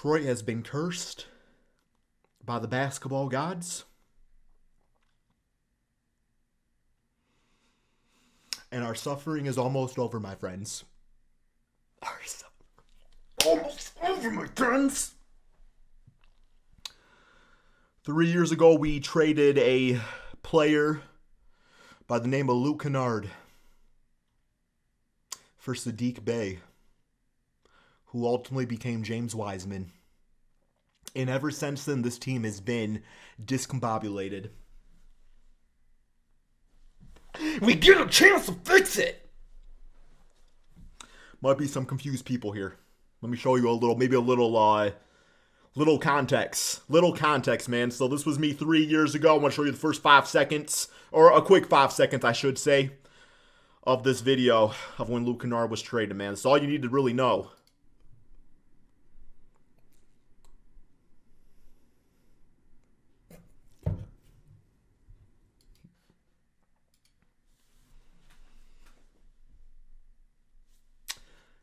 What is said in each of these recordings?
Detroit has been cursed by the basketball gods. And our suffering is almost over, my friends. Our suffering almost over, my friends. 3 years ago, we traded a player by the name of Luke Kennard for Saddiq Bey, who ultimately became James Wiseman. And ever since then, this team has been discombobulated. We get a chance to fix it! Might be some confused people here. Let me show you maybe a little context. Little context, man. So this was me 3 years ago. I want to show you the first 5 seconds, or a quick 5 seconds, I should say, of this video of when Luke Kennard was traded, man. That's all you need to really know.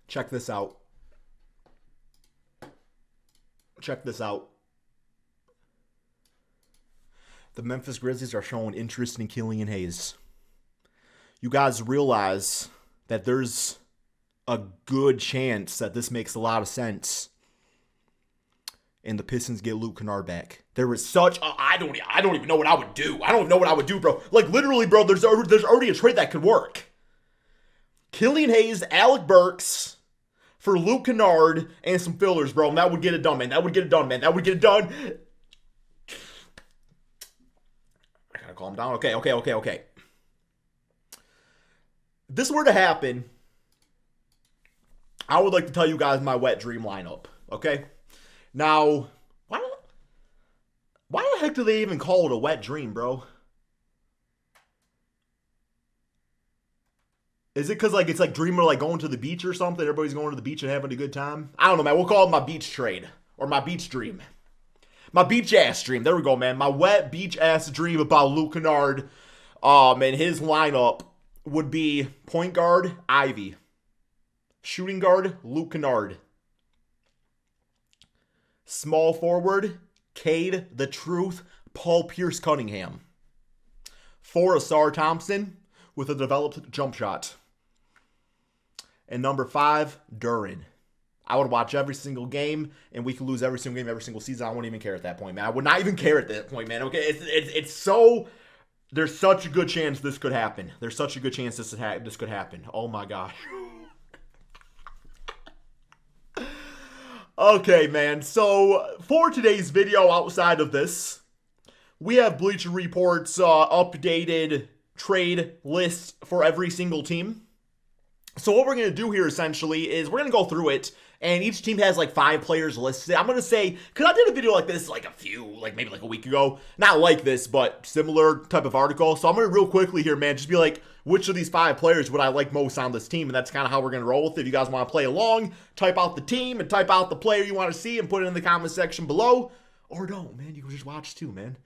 Check this out. Check this out. The Memphis Grizzlies are showing interest in Killian Hayes. You guys realize that there's a good chance that this makes a lot of sense, and the Pistons get Luke Kennard back. There is such I don't even know what I would do. I don't even know what I would do, bro. Like, literally, bro, there's already a trade that could work. Killian Hayes, Alec Burks for Luke Kennard and some fillers, bro. And that would get it done, man. That would get it done, man. That would get it done. I gotta calm down. Okay. If this were to happen, I would like to tell you guys my wet dream lineup, okay? Now, why the heck do they even call it a wet dream, bro? Is it because, like, it's like dreaming of, like, going to the beach or something? Everybody's going to the beach and having a good time? I don't know, man. We'll call it my beach trade. Or my beach dream. My beach-ass dream. There we go, man. My wet beach-ass dream about Luke Kennard. And his lineup would be point guard, Ivy. Shooting guard, Luke Kennard. Small forward, Cade, the Truth, Paul Pierce Cunningham. 4, Asar Thompson with a developed jump shot. And number 5, Duren. I would watch every single game, and we could lose every single game, every single season. I wouldn't even care at that point, man. I would not even care at that point, man. Okay, it's so... There's such a good chance this could happen. There's such a good chance this could happen. Oh, my gosh. Okay, man. So, for today's video, outside of this, we have Bleacher Report's updated trade list for every single team. So what we're going to do here, essentially, is we're going to go through it, and each team has, like, 5 players listed. I'm going to say, because I did a video like this, like, maybe like a week ago. Not like this, but similar type of article. So I'm going to real quickly here, man, just be like, which of these 5 players would I like most on this team? And that's kind of how we're going to roll with it. If you guys want to play along, type out the team and type out the player you want to see and put it in the comment section below. Or don't, man. You can just watch too, man.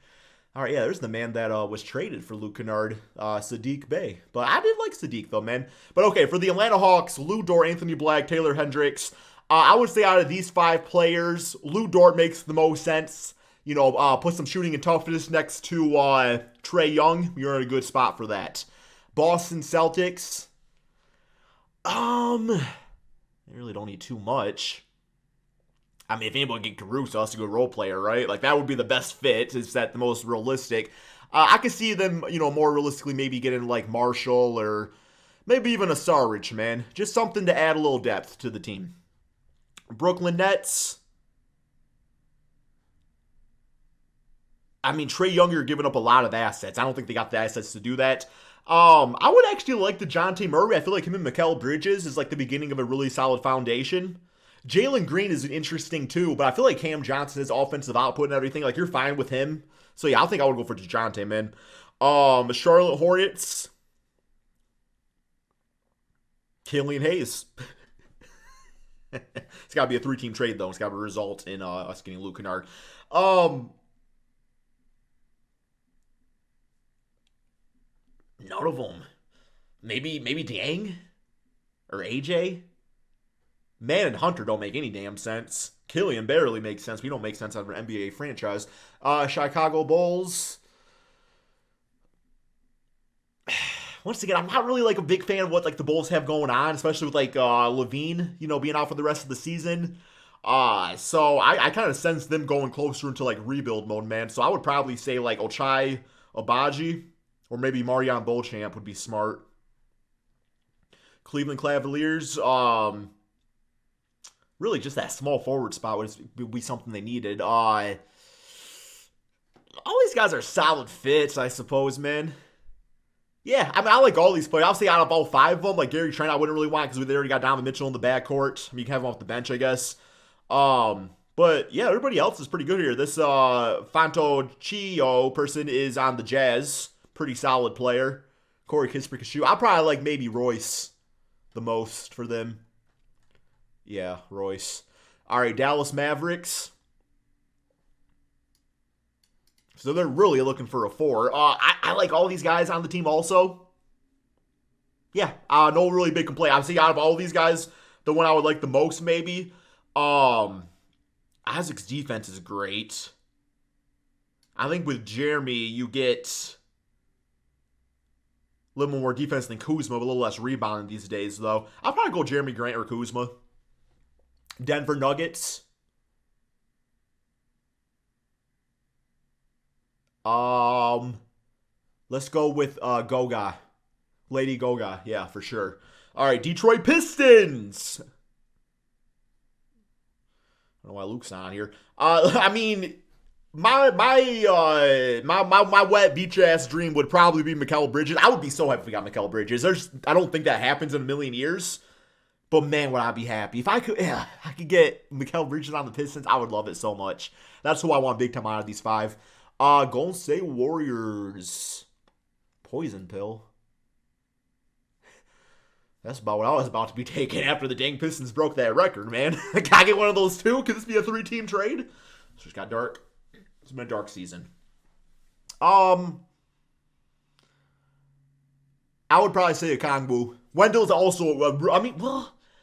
All right, yeah, there's the man that was traded for Luke Kennard, Saddiq Bey. But I did like Saddiq, though, man. But okay, for the Atlanta Hawks, Lou Dort, Anthony Black, Taylor Hendricks. I would say out of these 5 players, Lou Dort makes the most sense. You know, put some shooting and toughness next to Trae Young. You're in a good spot for that. Boston Celtics. They really don't need too much. I mean, if anybody can get Caruso, that's a good role player, right? Like, that would be the best fit. Is that the most realistic? I could see them, you know, more realistically maybe getting, like, Marshall or maybe even a Sarich, man. Just something to add a little depth to the team. Brooklyn Nets. I mean, Trae Young, you're giving up a lot of assets. I don't think they got the assets to do that. I would actually like DeJounte Murray. I feel like him and Mikal Bridges is like the beginning of a really solid foundation. Jalen Green is interesting too, but I feel like Cam Johnson, his offensive output and everything, like, you're fine with him. So yeah, I think I would go for DeJounte, man. Charlotte Hornets. Killian Hayes. It's got to be a 3-team trade, though. It's got to result in us getting Luke Kennard. None of them. Maybe Dang? Or AJ? Man and Hunter don't make any damn sense. Killian barely makes sense. We don't make sense out of an NBA franchise. Chicago Bulls. Once again, I'm not really like a big fan of what like the Bulls have going on, especially with like Levine, you know, being out for the rest of the season. So I kind of sense them going closer into like rebuild mode, man. So I would probably say like Ochai Agbaji or maybe Marion Beauchamp would be smart. Cleveland Cavaliers, really just that small forward spot would be something they needed. All these guys are solid fits, I suppose, man. Yeah, I mean, I like all these players. Obviously, out of all 5 of them, like Gary Trent, I wouldn't really want because they already got Donovan Mitchell in the backcourt. I mean, you can have him off the bench, I guess. But yeah, everybody else is pretty good here. This Fanto Chio person is on the Jazz. Pretty solid player. Corey Kispert-Kashu. I'll probably like maybe Royce the most for them. Yeah, Royce. All right, Dallas Mavericks. So they're really looking for a 4. I like all these guys on the team also. Yeah, no really big complaint. Obviously, out of all these guys, the one I would like the most maybe. Isaac's defense is great. I think with Jeremy, you get a little more defense than Kuzma, but a little less rebounding these days, though. I'll probably go Jeremy Grant or Kuzma. Denver Nuggets. Let's go with Goga. Lady Goga, yeah, for sure. All right, Detroit Pistons. I don't know why Luke's not on here. I mean, my wet beach ass dream would probably be Mikal Bridges. I would be so happy if we got Mikal Bridges. I don't think that happens in a million years. But man, would I be happy if I could get Mikal Bridges on the Pistons. I would love it so much. That's who I want big time out of these 5. Golden State Warriors. Poison pill. That's about what I was about to be taking after the dang Pistons broke that record, man. Can I get one of those too? Could this be a 3-team trade? It's just got dark. It's been a dark season. I would probably say Okongwu. Wendell's also,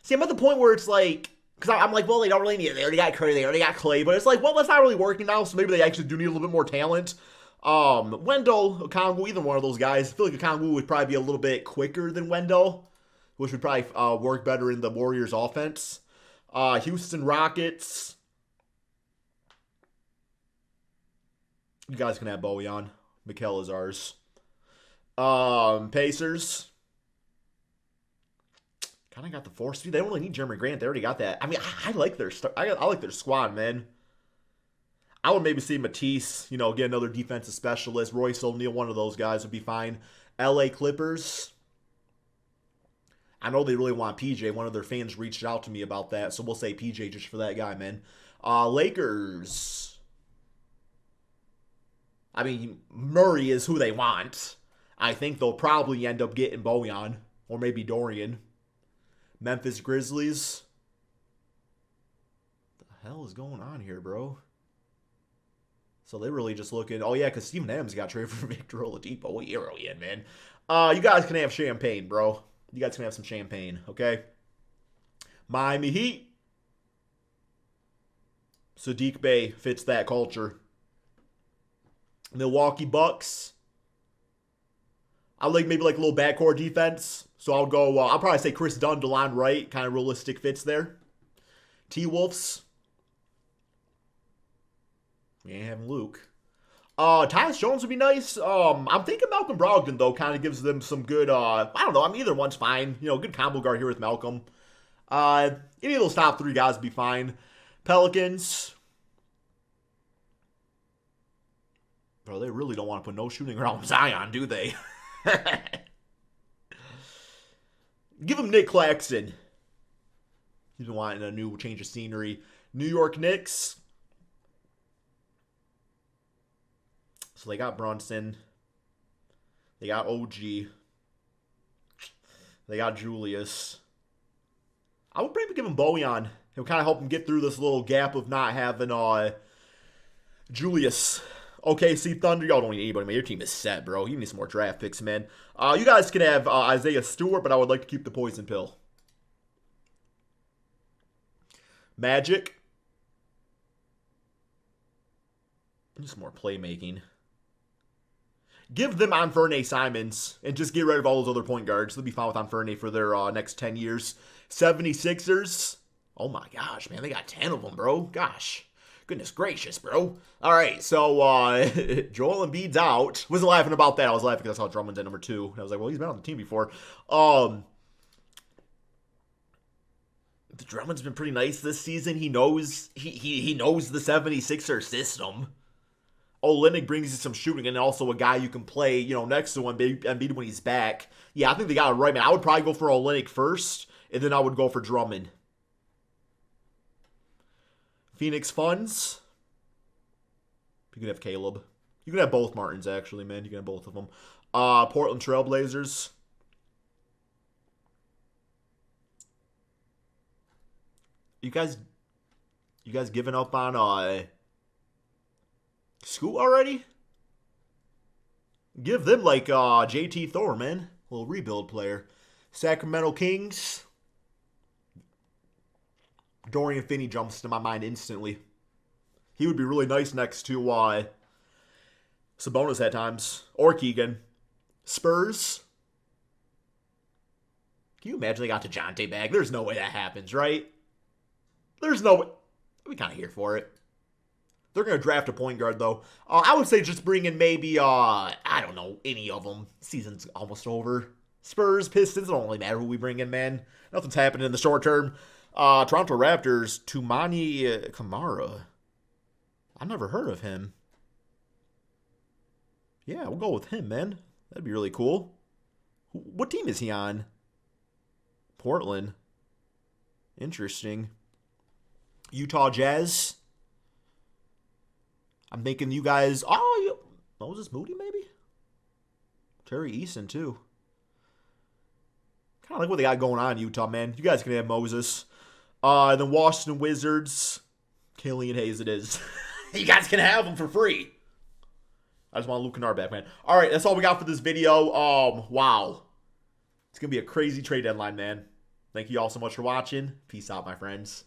see, I'm at the point where it's like, because I'm like, well, they don't really need it. They already got Curry, they already got Clay, but it's like, well, that's not really working now, so maybe they actually do need a little bit more talent. Wendell, Okongwu, either one of those guys. I feel like Okongwu would probably be a little bit quicker than Wendell, which would probably work better in the Warriors' offense. Houston Rockets. You guys can have Bowie on. Mikal is ours. Pacers. Kind of got the force. They don't really need Jeremy Grant. They already got that. I mean, I like their I like their squad, man. I would maybe see Matisse, get another defensive specialist. Royce O'Neal, one of those guys would be fine. LA Clippers. I know they really want PJ. One of their fans reached out to me about that, so we'll say PJ just for that guy, man. Lakers. I mean, Murray is who they want. I think they'll probably end up getting Bojan or maybe Dorian. Memphis Grizzlies. What the hell is going on here, bro? So they're really just looking. Oh, yeah, because Steven Adams got traded for Victor Oladipo. What year are we in, man? You guys can have champagne, bro. You guys can have some champagne, okay? Miami Heat. Sadiq Bey fits that culture. Milwaukee Bucks. I like maybe like a little backcourt defense. So I'll go, I'll probably say Chris Dunn, DeLon Wright. Kind of realistic fits there. T-Wolves. We ain't having Luke. Tyus Jones would be nice. I'm thinking Malcolm Brogdon, though, kind of gives them some good, I don't know. I mean, either one's fine. Good combo guard here with Malcolm. Any of those top 3 guys would be fine. Pelicans. Bro, they really don't want to put no shooting around Zion, do they? Give him Nick Claxton. He's been wanting a new change of scenery. New York Knicks. So they got Brunson. They got OG. They got Julius. I would maybe give him Bojan. He'll kind of help him get through this little gap of not having Julius. OKC Thunder, y'all don't need anybody, man. Your team is set, bro. You need some more draft picks, man. You guys can have Isaiah Stewart, but I would like to keep the poison pill. Magic. Just more playmaking. Give them Anfernee Simons and just get rid of all those other point guards. They'll be fine with Anfernee for their next 10 years. 76ers. Oh my gosh, man. They got 10 of them, bro. Gosh. Goodness gracious, bro. All right, so Joel Embiid's out. Wasn't laughing about that. I was laughing because I saw Drummond's at number 2. And I was like, well, he's been on the team before. The Drummond's been pretty nice this season. He knows he knows the 76er system. Olynyk brings you some shooting and also a guy you can play, you know, next to Embiid when he's back. Yeah, I think they got it right, man. I would probably go for Olynyk first, and then I would go for Drummond. Phoenix Funds. You can have Caleb. You can have both Martins, actually, man. You can have both of them. Portland Trailblazers. You guys giving up on Scoot already? Give them like JT Thor, man. A little rebuild player. Sacramento Kings. Dorian Finney jumps to my mind instantly. He would be really nice next to Sabonis at times. Or Keegan. Spurs. Can you imagine they got DeJounte back? There's no way that happens, right? There's no way. We kind of here for it. They're going to draft a point guard, though. I would say just bring in maybe, I don't know, any of them. Season's almost over. Spurs, Pistons, it don't really matter who we bring in, man. Nothing's happening in the short term. Toronto Raptors, Toumani Camara. I've never heard of him. Yeah, we'll go with him, man. That'd be really cool. What team is he on? Portland. Interesting. Utah Jazz. I'm thinking you guys... Oh, Moses Moody, maybe? Terry Eason, too. Kind of like what they got going on in Utah, man. You guys can have Moses. Then Washington Wizards. Killian Hayes it is. You guys can have him for free. I just want Luke Kennard back, man. All right, that's all we got for this video. Wow. It's going to be a crazy trade deadline, man. Thank you all so much for watching. Peace out, my friends.